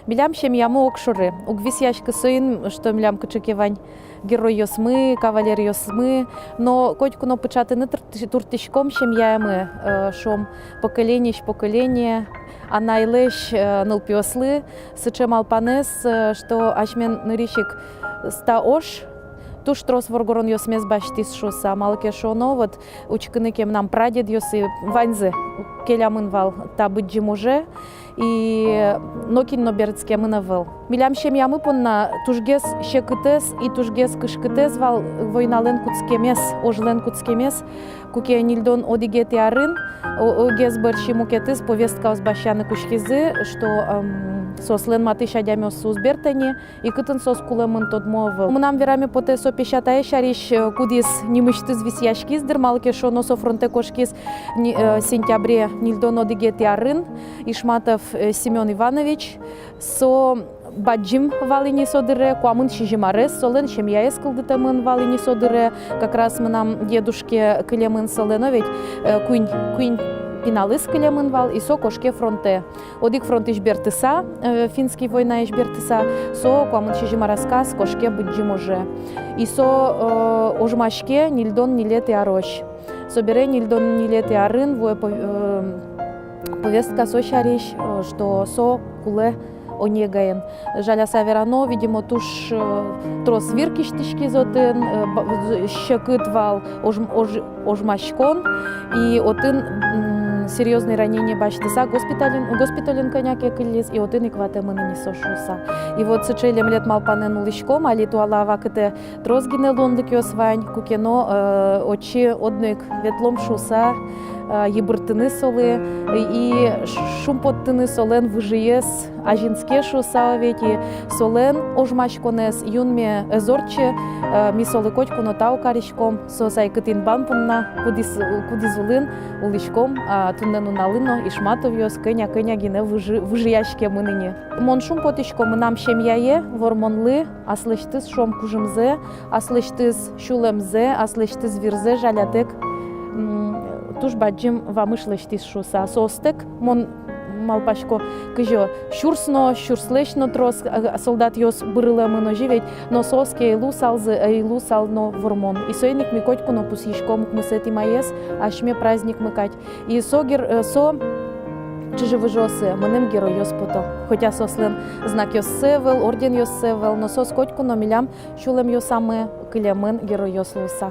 Милям шем яму окшуры. Угвис яшка сын, что милям кычекевань герой йосмы, кавалер йосмы, но котькуно печати не туртишком шем ямы, шом поколение, а найлеш нылпиослы, сычем алпанес, что ашмен нырищик ста ош, туш трос воргорон йосмес баштис шоса, малке шоно, вот учкыныкем нам прадед йосы ваньзы, келямын вал та быджи може, и нокин ноберцке мынавыл. Милям шем ямы понна тужгес шекытес и тужгес кышкытес вал войнален куцкемес, ожлен куцкемес, куке нильдон одигети арын, огез бърши мукетес повестка озбащаны кушхизы, что сослен матыша дямёс узбертани, и кытын сос кулемын тодмовыл. Мынам верами поте со пешатае шариш кудис нимыштыз висяшкиздыр, малке шоно со фронте кошкиз сентябре нильдон одигети арын, Ишматов Семен Иванович, со баджим валини содыре, куамын шижимарес солен, чем я эскалдытамын валини содыре, как раз мы нам дедушке кылемын солено, ведь куинь пиналыс кылемын вал, и со кошке фронте. Одик фронт ишбертыса, финский война ишбертыса, со куамын шижимараскас кошке баджим уже. И со ожмашке нильдон нилет и арош. Собере нильдон нилет и арын, повестка со шариш, что со куле онегаен. Жаля саверано, видимо, туш трос виркиштишки зотын, щекыт вал ожмашкон, и отын серьезные ранения баштыса госпитален коняке кыллис, и отын икватемын не сошуса. И вот сычелем лет малпанен улышком, али туалава кыте трозгине лонлык йосвань, кукено очи однык ветлом шуса, ебыртыны солы, и шумпоттыны солен выжиес, ажинске шуса вети солен ожмашконес, юнме зорче, ми солы котькуно тау каришком, со сайкытин банпунна, кудизулын улышком, туннену налыно, ишматов йос, кыня гине выжияшке мыныне. Мон шумпотишко мынам шемьяе, вормонлы, аслыштыз шом кужымзе, аслыштыз шулемзе, аслыштыз вирзе жалятек, туш баджим вамышлыштис шуса. Состек, мон малпашко кыжо шурслечно трос солдат йос бырыла мыно живеть, но соске илу сално вормон. И сойник ми котьку но пусишком мысети маес, ашме праздник мыкать. И со чижевыжосы, мыным герой йос пото. Хотя сослен знак йос севел, орден йос севел, но сос котьку но милям шулем йосаме кылямын герой йос луса.